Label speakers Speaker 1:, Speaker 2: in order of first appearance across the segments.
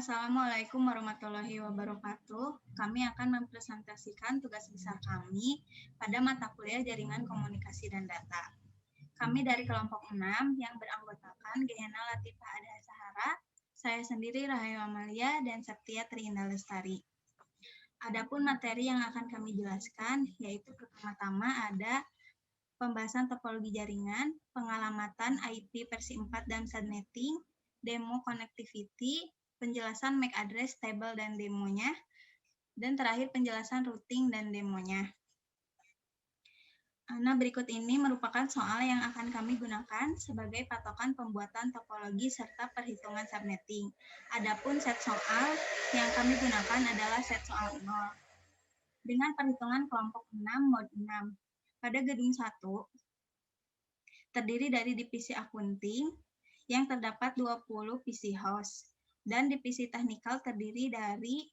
Speaker 1: Assalamualaikum warahmatullahi wabarakatuh. Kami akan mempresentasikan tugas besar kami pada mata kuliah Jaringan Komunikasi dan Data. Kami dari kelompok 6 yang beranggotakan Gehena Latifah Ada Sahara, saya sendiri Rahayu Amalia dan Septia Triindah Lestari. Adapun materi yang akan kami jelaskan yaitu pertama-tama ada pembahasan topologi jaringan, pengalamatan IP versi 4 dan subnetting, demo connectivity, penjelasan MAC address table dan demonya, dan terakhir penjelasan routing dan demonya. Nah, berikut ini merupakan soal yang akan kami gunakan sebagai patokan pembuatan topologi serta perhitungan subnetting. Adapun set soal yang kami gunakan adalah set soal 0 dengan perhitungan kelompok 6 mod 6. Pada gedung 1 terdiri dari divisi akunting yang terdapat 20 PC host dan divisi teknikal terdiri dari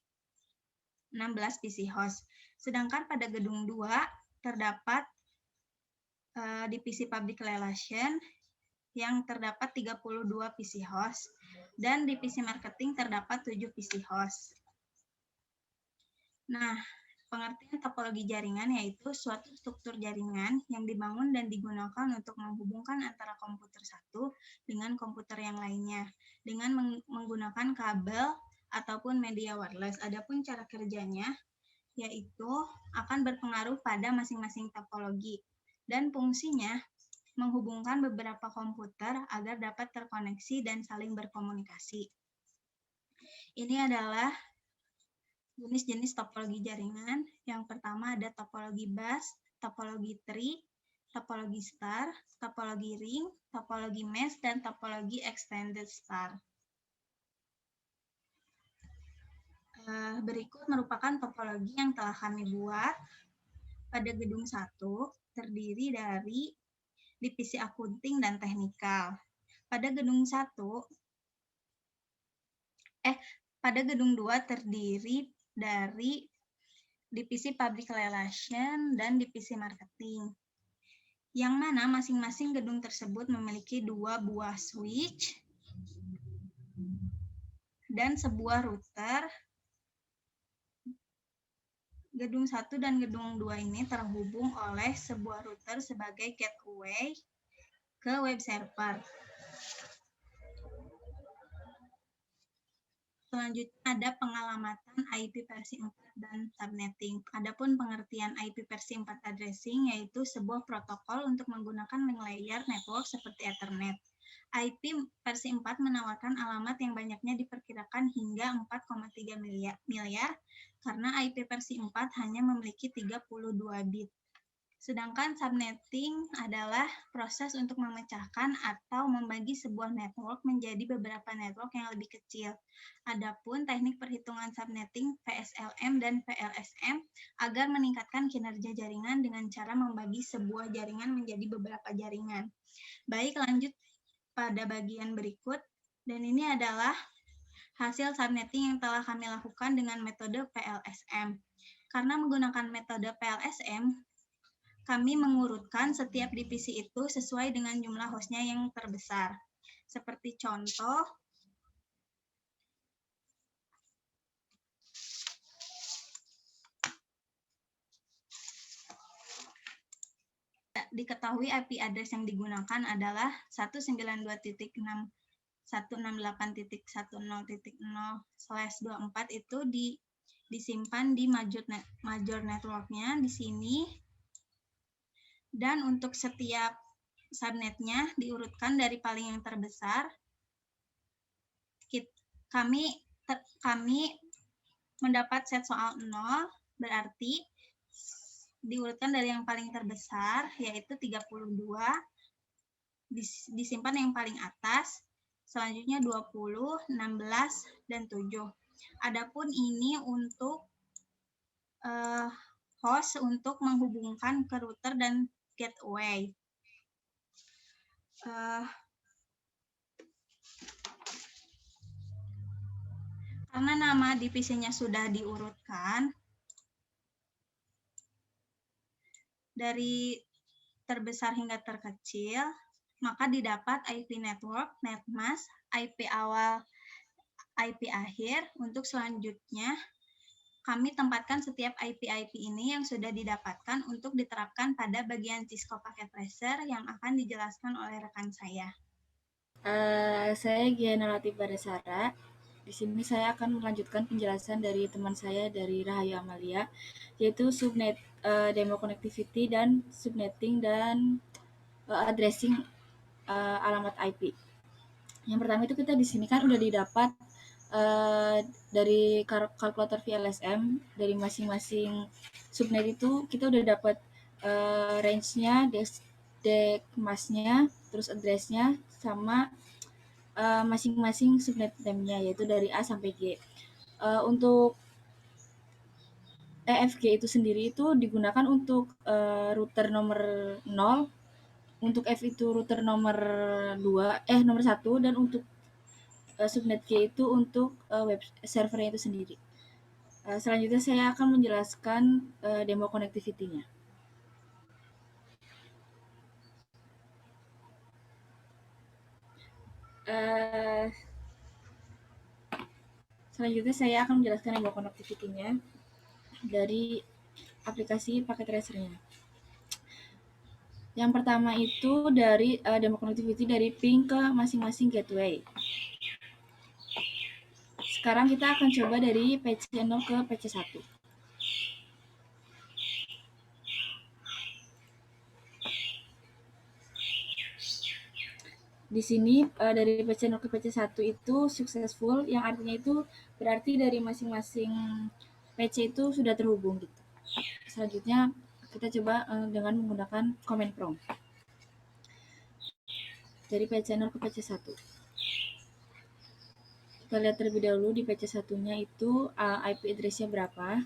Speaker 1: 16 PC host. Sedangkan pada gedung 2 terdapat divisi public relation yang terdapat 32 PC host dan divisi marketing terdapat 7 PC host. Nah, pengertian topologi jaringan yaitu suatu struktur jaringan yang dibangun dan digunakan untuk menghubungkan antara komputer satu dengan komputer yang lainnya dengan menggunakan kabel ataupun media wireless. Adapun cara kerjanya yaitu akan berpengaruh pada masing-masing topologi dan fungsinya menghubungkan beberapa komputer agar dapat terkoneksi dan saling berkomunikasi. Ini adalah jenis-jenis topologi jaringan. Yang pertama ada topologi bus, topologi tree, topologi star, topologi ring, topologi mesh, dan topologi extended star. Berikut merupakan topologi yang telah kami buat pada gedung 1, terdiri dari divisi akunting dan teknikal. Pada gedung 2 terdiri dari divisi public relation dan divisi marketing. Yang mana masing-masing gedung tersebut memiliki 2 buah switch dan sebuah router. Gedung 1 dan gedung 2 ini terhubung oleh sebuah router sebagai gateway ke web server. Selanjutnya ada pengalamatan IP versi 4 dan subnetting. Adapun pengertian IP versi 4 addressing yaitu sebuah protokol untuk menggunakan link layer network seperti Ethernet. IP versi 4 menawarkan alamat yang banyaknya diperkirakan hingga 4,3 miliar karena IP versi 4 hanya memiliki 32 bit. Sedangkan subnetting adalah proses untuk memecahkan atau membagi sebuah network menjadi beberapa network yang lebih kecil. Adapun teknik perhitungan subnetting VSLM dan VLSM agar meningkatkan kinerja jaringan dengan cara membagi sebuah jaringan menjadi beberapa jaringan. Baik, lanjut pada bagian berikut, dan ini adalah hasil subnetting yang telah kami lakukan dengan metode VLSM. Karena menggunakan metode VLSM, kami mengurutkan setiap divisi itu sesuai dengan jumlah hostnya yang terbesar. Seperti contoh, diketahui IP address yang digunakan adalah 192.168.10.0/24 itu disimpan di major network-nya di sini. Dan untuk setiap subnetnya diurutkan dari paling yang terbesar. Kami mendapat set soal 0, berarti diurutkan dari yang paling terbesar, yaitu 32, disimpan yang paling atas, selanjutnya 20, 16, dan 7. Adapun ini untuk host untuk menghubungkan ke router dan gateway. Karena nama divisinya sudah diurutkan, dari terbesar hingga terkecil, maka didapat IP network, netmask, IP awal IP akhir. Untuk selanjutnya, kami tempatkan setiap IP ini yang sudah didapatkan untuk diterapkan pada bagian Cisco Packet Tracer yang akan dijelaskan oleh rekan saya.
Speaker 2: Saya Giana Latif Badasara. Di sini saya akan melanjutkan penjelasan dari teman saya dari Rahayu Amalia, yaitu subnet demo connectivity dan subnetting dan addressing alamat IP. Yang pertama itu kita di sini kan udah didapat dari kalkulator VLSM dari masing-masing subnet itu kita udah dapat range-nya, dek masnya, terus address-nya sama masing-masing subnet name-nya yaitu dari A sampai G. Untuk EFG itu sendiri itu digunakan untuk router nomor 0, untuk F itu router nomor 2, nomor 1, dan untuk subnet G itu untuk web servernya itu sendiri. Selanjutnya saya akan menjelaskan demo connectivity-nya. Selanjutnya saya akan menjelaskan demo connectivity-nya dari aplikasi paket tracer-nya. Yang pertama itu dari demo connectivity dari ping ke masing-masing gateway. Sekarang kita akan coba dari PC0 ke PC1. Di sini dari PC0 ke PC1 itu successful, yang artinya itu berarti dari masing-masing PC itu sudah terhubung gitu. Selanjutnya kita coba dengan menggunakan command prompt. Dari PC0 ke PC1. Kita lihat terlebih dahulu di PC1-nya itu IP address-nya berapa.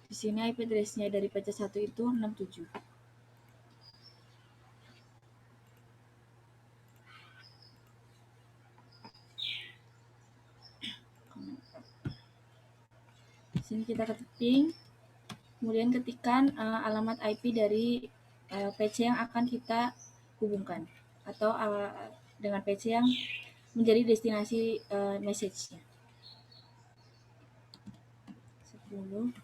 Speaker 2: Di sini IP address-nya dari PC1 itu 67. Di sini kita ketik, kemudian ketikkan alamat IP dari PC yang akan kita hubungkan atau dengan PC yang menjadi destinasi message-nya. 1067.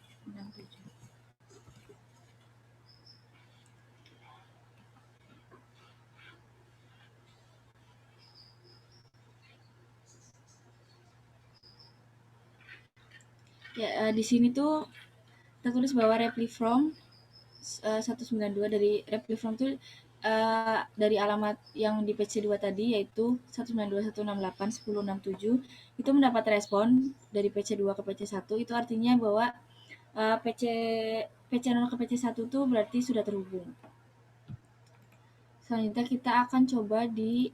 Speaker 2: Ya, di sini tuh tertulis bahwa reply from 192 dari reply from itu dari alamat yang di PC2 tadi yaitu 192.168.10.67 itu mendapat respon dari PC2 ke PC1. Itu artinya bahwa PC0 ke PC1 itu berarti sudah terhubung. Selanjutnya kita akan coba di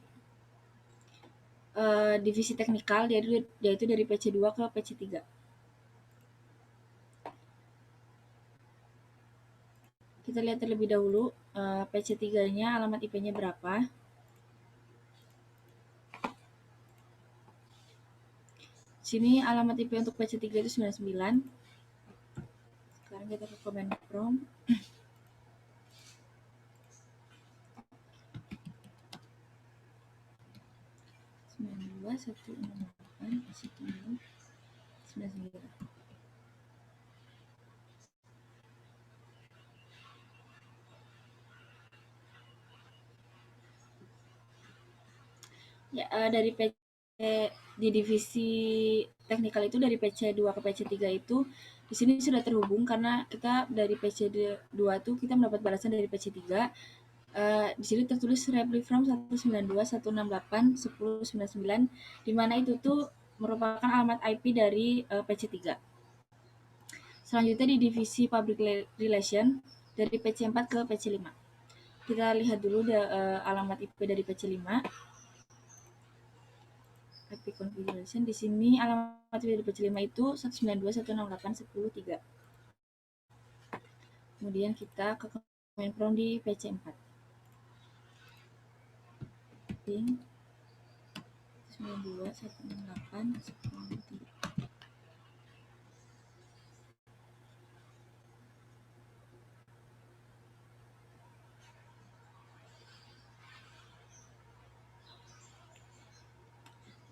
Speaker 2: divisi teknikal yaitu dari PC2 ke PC3. Kita lihat terlebih dahulu PC3-nya alamat IP-nya berapa. Sini alamat IP untuk PC3 itu 99. Sekarang kita ke command prompt. 92.168.10.99. Ya, dari PC di divisi teknikal itu dari PC2 ke PC3 itu di sini sudah terhubung karena kita dari PC2 itu kita mendapat balasan dari PC3. Di sini tertulis reply from 192.168.10.99 di mana itu tuh merupakan alamat IP dari PC3. Selanjutnya di divisi public relation dari PC4 ke PC5. Kita lihat dulu alamat IP dari PC5. IP configuration di sini alamat IP dari PC5 itu 192.168.10.3. Kemudian kita ke command prompt di PC4. Ping 92.168.10.3.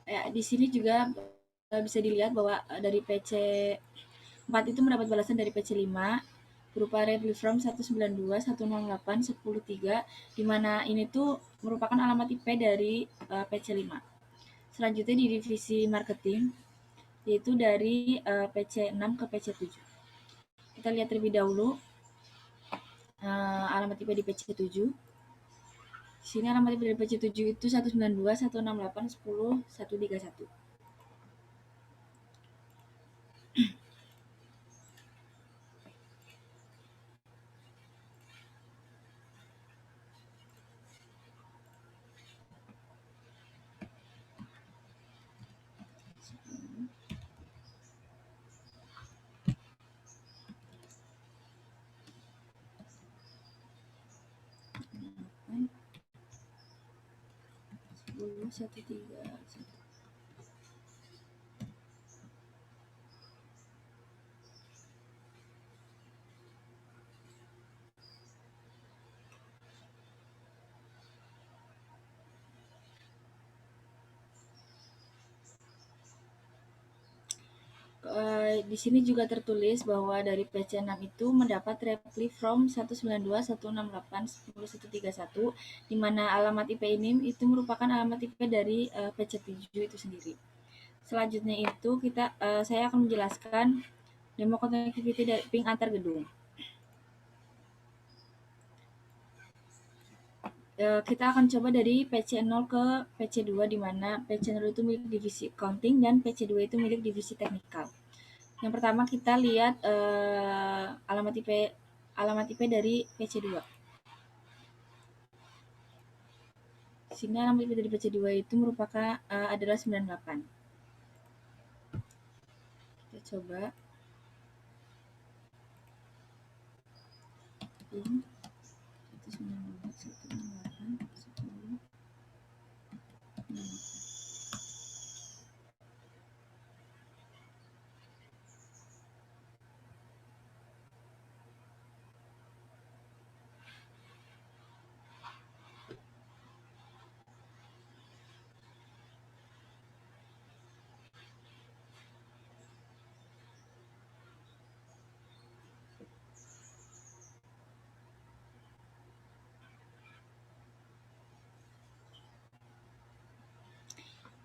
Speaker 2: Ya, di sini juga bisa dilihat bahwa dari PC 4 itu mendapat balasan dari PC 5 berupa reply from 192, 108, 103, di mana ini tuh merupakan alamat IP dari PC 5. Selanjutnya di divisi marketing, yaitu dari PC 6 ke PC 7. Kita lihat terlebih dahulu alamat IP di PC 7. Di sini alamat IP dari PC 7 itu 192, 168, 10, 131. Satu tiga satu. Di sini juga tertulis bahwa dari PC6 itu mendapat reply from 192, 168, 10, 131, di mana alamat IP ini itu merupakan alamat IP dari PC7 itu sendiri. Selanjutnya itu saya akan menjelaskan demo connectivity dari ping antar gedung. Kita akan coba dari PC0 ke PC2, di mana PC0 itu milik divisi accounting dan PC2 itu milik divisi teknikal. Yang pertama kita lihat alamat IP dari PC2. Sini alamat IP dari PC2 itu merupakan adalah 98. Kita coba. Ini 192, 168, 10, 98.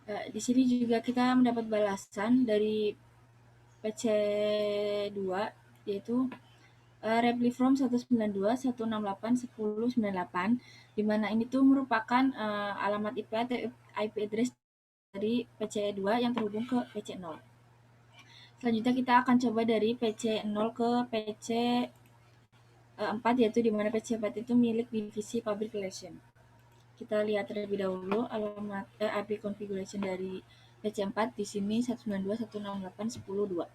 Speaker 2: Di sini juga kita mendapat balasan dari PC2, yaitu reply from 192, 168, 10, 98, di mana ini tuh merupakan alamat IP atau IP address dari PC2 yang terhubung ke PC0. Selanjutnya kita akan coba dari PC0 ke PC4, yaitu di mana PC4 itu milik divisi public relation. Kita lihat terlebih dahulu alamat IP configuration dari PC4 di sini 192, 168, 10, 2.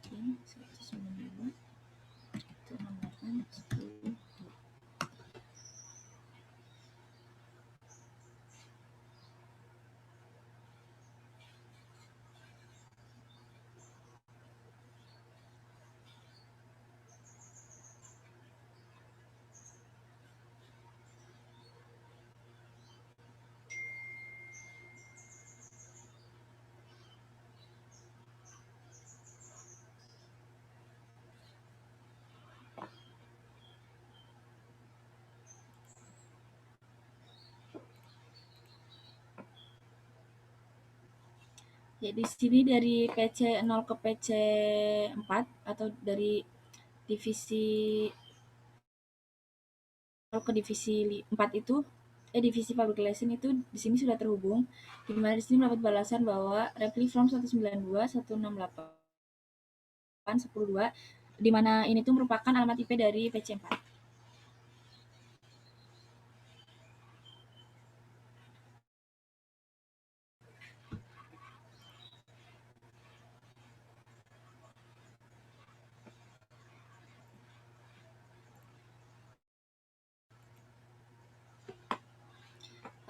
Speaker 2: Ini 192, 168, 10. Ya, di sini dari PC0 ke PC4 atau dari divisi 0 ke divisi 4 itu divisi public relation itu di sini sudah terhubung, di mana di sini mendapat balasan bahwa reply from 192, 168, 10, 2, di mana ini tuh merupakan alamat IP dari PC4.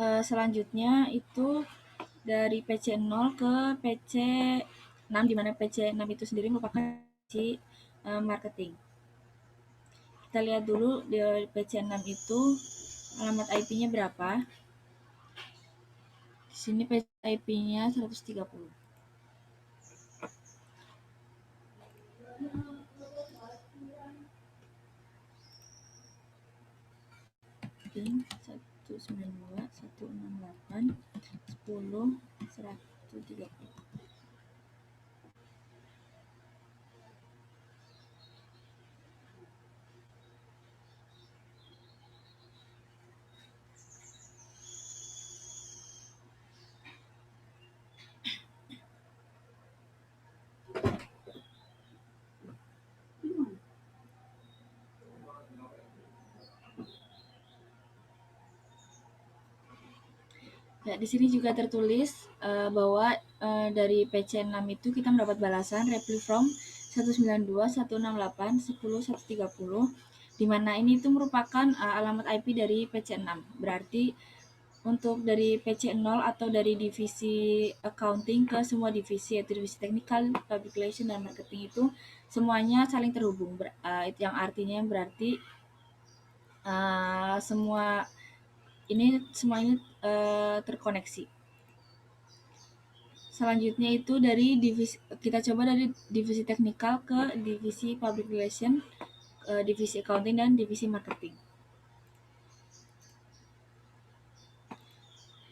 Speaker 2: Selanjutnya itu dari PC0 ke PC6, di mana PC6 itu sendiri merupakan marketing. Kita lihat dulu di PC6 itu alamat IP-nya berapa. Di sini PC IP-nya 130. Ping 192.168.10.130. Ya, di sini juga tertulis bahwa dari PC6 itu kita mendapat balasan reply from 192.168.10.130, di mana ini itu merupakan alamat IP dari PC6. Berarti untuk dari PC0 atau dari divisi accounting ke semua divisi, yaitu divisi technical, public relation, dan marketing itu semuanya saling terhubung. Yang artinya berarti semua ini semuanya terkoneksi. Selanjutnya itu dari divisi, kita coba dari divisi teknikal ke divisi public relation, divisi accounting, dan divisi marketing.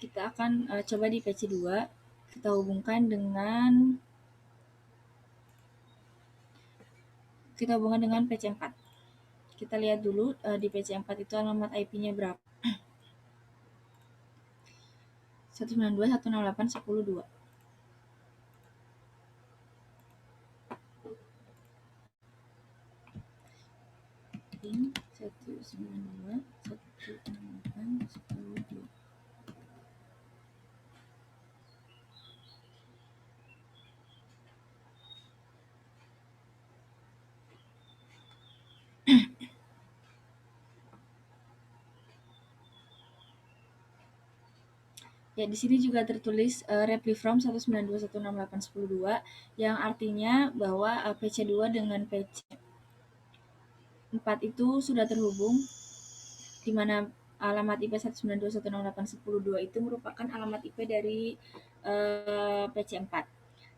Speaker 2: Kita akan coba di PC2, kita hubungkan dengan PC4. Kita lihat dulu di PC4 itu alamat IP-nya berapa. 192.168.10.2. Ping 192.168.10.2. Ya, di sini juga tertulis reply from 192.168.10.2 yang artinya bahwa PC2 dengan PC4 itu sudah terhubung, di mana alamat IP 192.168.10.2 itu merupakan alamat IP dari PC4.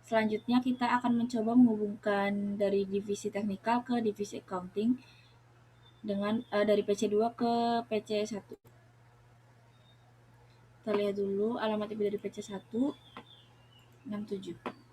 Speaker 2: Selanjutnya kita akan mencoba menghubungkan dari divisi teknikal ke divisi accounting dengan dari PC2 ke PC1. Kita lihat dulu alamat IP dari PC1 67.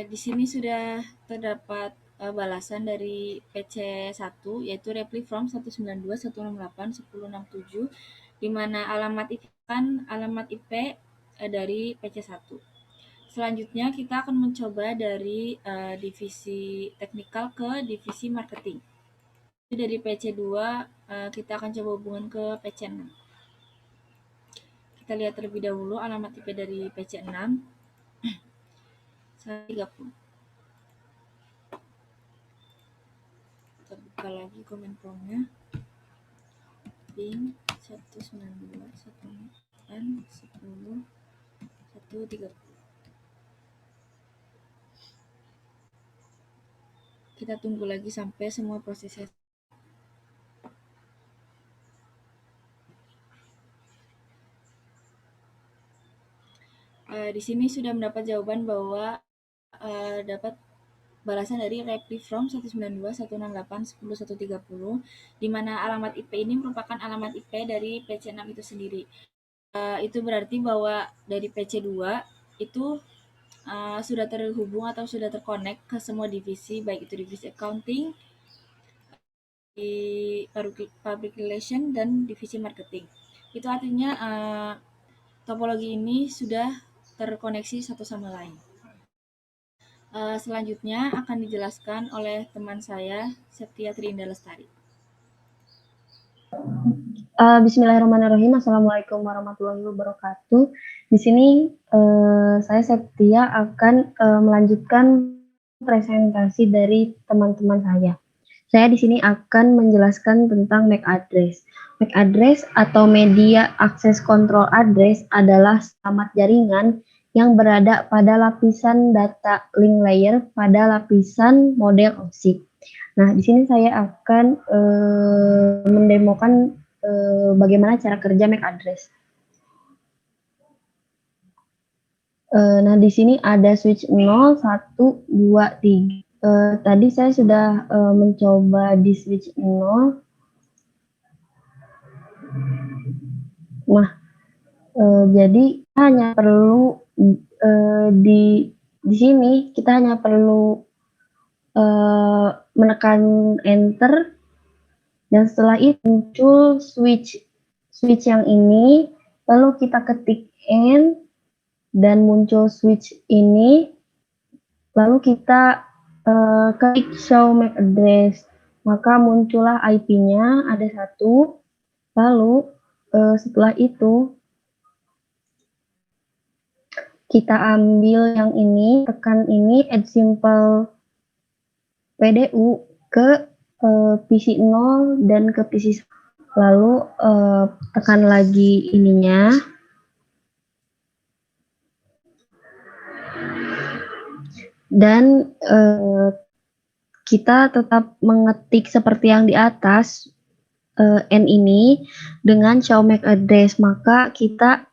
Speaker 2: Di sini sudah terdapat balasan dari PC1, yaitu reply from 192.168.10.67, di mana alamat itu kan alamat IP dari PC1. Selanjutnya kita akan mencoba dari divisi teknikal ke divisi marketing. Dari PC2 kita akan coba hubungan ke PC6. Kita lihat terlebih dahulu alamat IP dari PC6 130. Kita buka lagi komen promnya. Ping 192.168.10.130. Kita tunggu lagi sampai semua prosesnya. Di sini sudah mendapat jawaban bahwa dapat balasan dari reply from 192.168.10.130, di mana alamat IP ini merupakan alamat IP dari PC6 itu sendiri. Itu berarti bahwa dari PC2 itu sudah terhubung atau sudah terkonek ke semua divisi, baik itu divisi accounting, public relation dan divisi marketing. Itu artinya topologi ini sudah terkoneksi satu sama lain. Selanjutnya akan dijelaskan oleh teman saya, Septia Trinda Lestari.
Speaker 3: Bismillahirrahmanirrahim. Assalamualaikum warahmatullahi wabarakatuh. Di sini saya Septia akan melanjutkan presentasi dari teman-teman saya. Saya di sini akan menjelaskan tentang MAC address. MAC address atau Media Access Control Address adalah selamat jaringan yang berada pada lapisan data link layer pada lapisan model objek. Nah, di sini saya akan mendemokan bagaimana cara kerja MAC address. Nah, di sini ada switch 0, 1, 2, 3. Tadi saya sudah mencoba di switch 0. Nah, jadi hanya perlu di sini kita hanya perlu menekan enter dan setelah itu muncul switch yang ini, lalu kita ketik N dan muncul switch ini, lalu kita klik show MAC address, maka muncullah IP-nya ada 1, lalu setelah itu kita ambil yang ini, tekan ini, add simple PDU ke PC 0 dan ke PC 1. Lalu tekan lagi ininya. Dan kita tetap mengetik seperti yang di atas, N ini dengan show MAC address, maka kita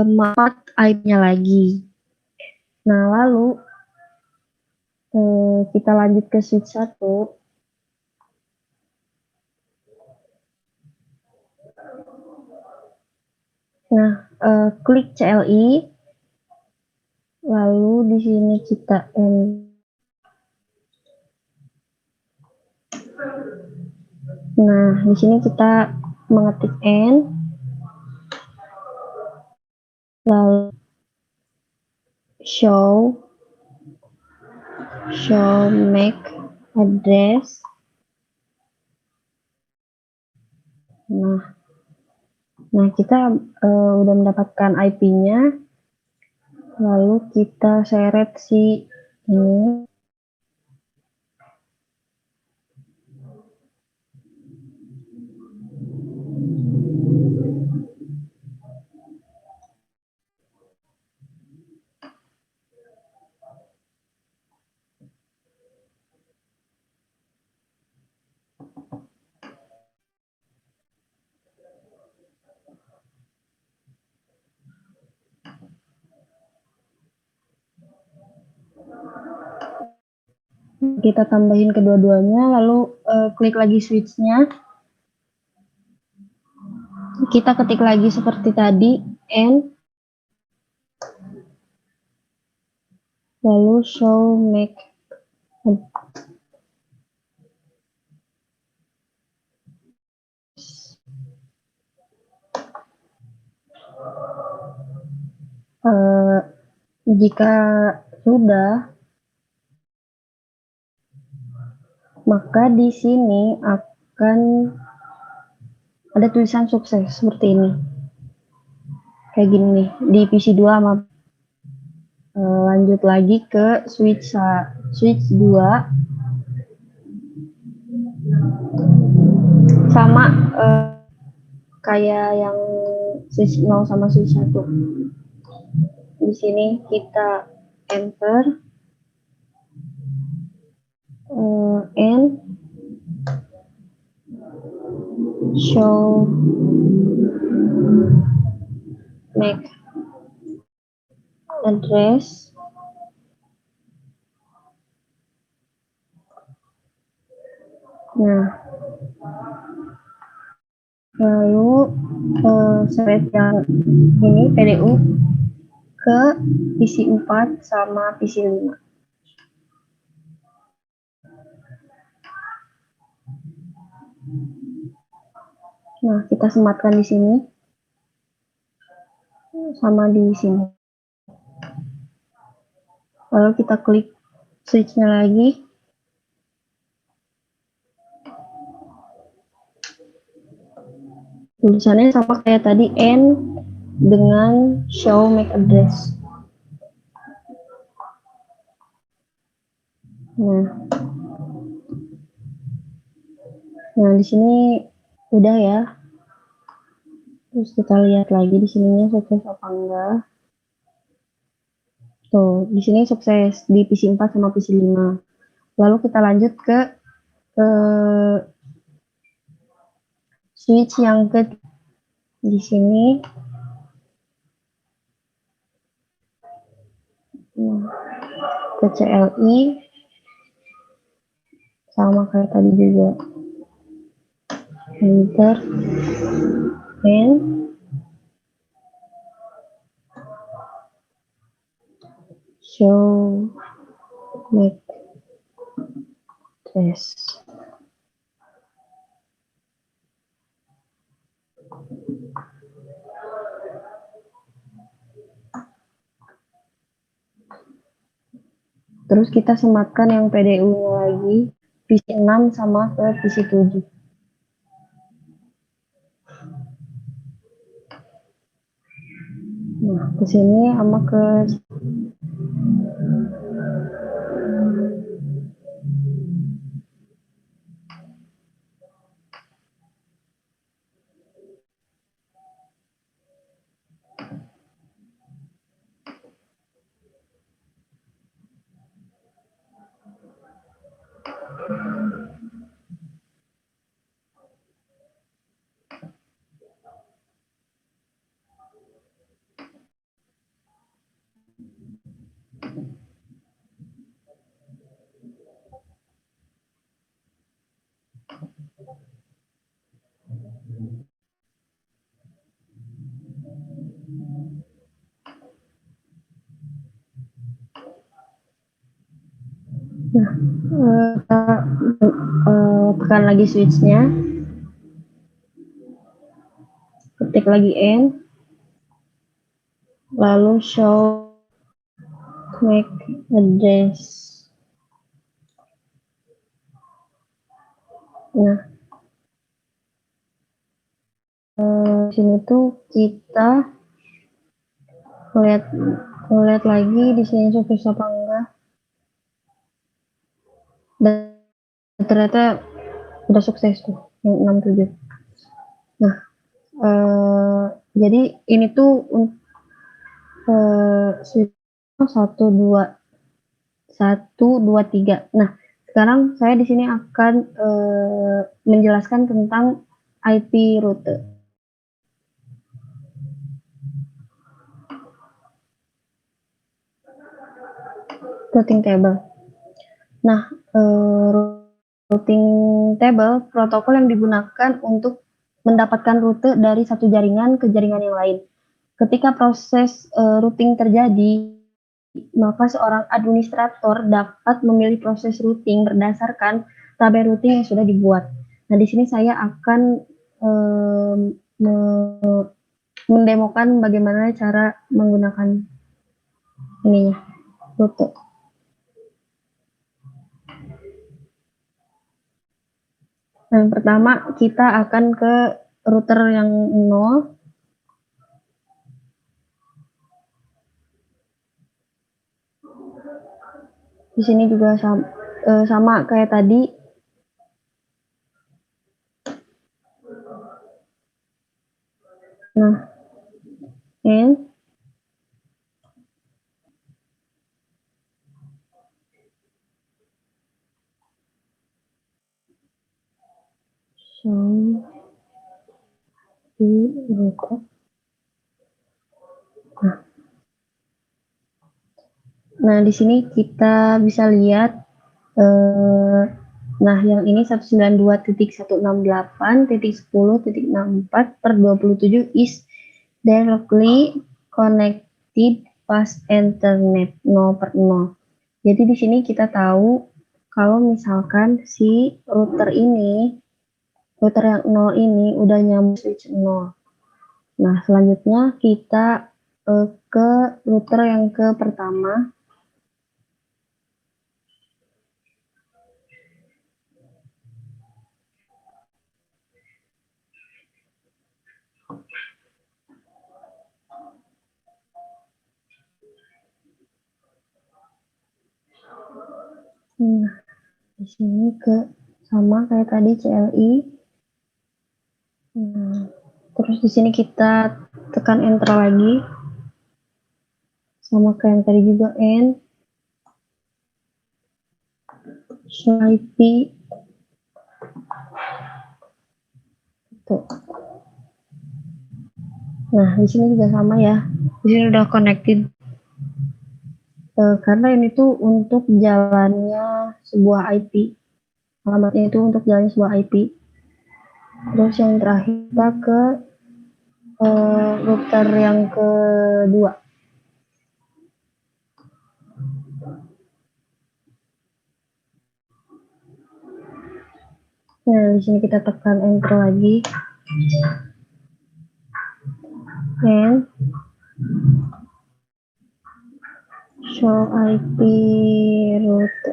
Speaker 3: mengupload IP-nya lagi. Nah, lalu kita lanjut ke switch 1. Nah, klik CLI, lalu di sini kita Nah, di sini kita mengetik N, lalu show MAC address. Nah kita udah mendapatkan IP-nya, lalu kita seret si ini. Kita tambahin kedua-duanya, lalu klik lagi switch-nya. Kita ketik lagi seperti tadi, N, lalu show MAC. Jika sudah, maka di sini akan ada tulisan sukses seperti ini. Kayak gini nih, di PC 2 sama lanjut lagi ke switch 2. Sama kayak yang switch 0 sama switch 1. Di sini kita enter and show MAC address. Nah, lalu seret yang ini PDU ke PC 4 sama PC 5. Nah, kita sematkan di sini sama di sini. Lalu kita klik switch-nya lagi. Tulisannya sama kayak tadi, N dengan show MAC address. Nah, di sini udah ya. Terus kita lihat lagi di sininya sukses apa enggak. Tuh, di sini sukses di PC 4 sama PC 5. Lalu kita lanjut ke switch yang ke di sini. Ke CLI sama kayak tadi juga. Enter and show MAC address. Terus kita sematkan yang PDU-nya lagi, PC 6 sama ke PC 7. Nah, ke sini sama ke tekan lagi switch-nya, ketik lagi N, lalu show MAC address. Nah, di sini tuh kita lihat lagi di sini sukses apa enggak. Dan ternyata udah sukses tuh yang 67. Nah, jadi ini tuh switch 1 2 1 2 3. Nah, sekarang saya di sini akan menjelaskan tentang IP rute. Routing table. Nah, routing table protokol yang digunakan untuk mendapatkan rute dari satu jaringan ke jaringan yang lain. Ketika proses routing terjadi, maka seorang administrator dapat memilih proses routing berdasarkan tabel routing yang sudah dibuat. Nah, di sini saya akan mendemokan bagaimana cara menggunakan ininya, rute. Yang pertama, kita akan ke router yang 0. Di sini juga sama kayak tadi. Nah, and show di router. Nah, di sini kita bisa lihat, nah yang ini 192.168.10.64/27 is directly connected pas Ethernet 0/0. Jadi di sini kita tahu kalau misalkan si router ini router yang 0 ini udah nyambung switch 0. Nah, selanjutnya kita ke router yang ke pertama. Nah, di sini sama kayak tadi CLI. Nah, terus di sini kita tekan enter lagi. Sama kayak yang tadi juga N. Show IP. Tuh. Nah, di sini juga sama ya. Di sini udah connected. Karena ini tuh untuk jalannya sebuah IP. Alamatnya itu untuk jalannya sebuah IP. Terus yang terakhir kita ke router yang kedua. Nah, di sini kita tekan enter lagi. And show IP route.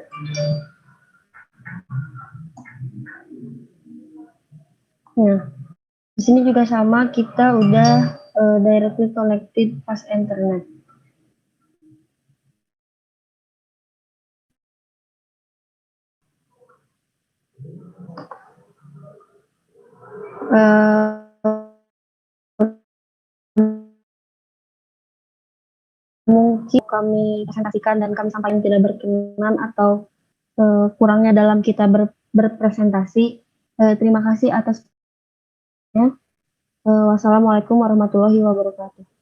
Speaker 3: Nah, di sini juga sama, kita udah directly connected pas internet. Mungkin kami presentasikan dan kami sampaikan tidak berkenan atau kurangnya dalam kita berpresentasi. Terima kasih atas. Wassalamualaikum warahmatullahi wabarakatuh.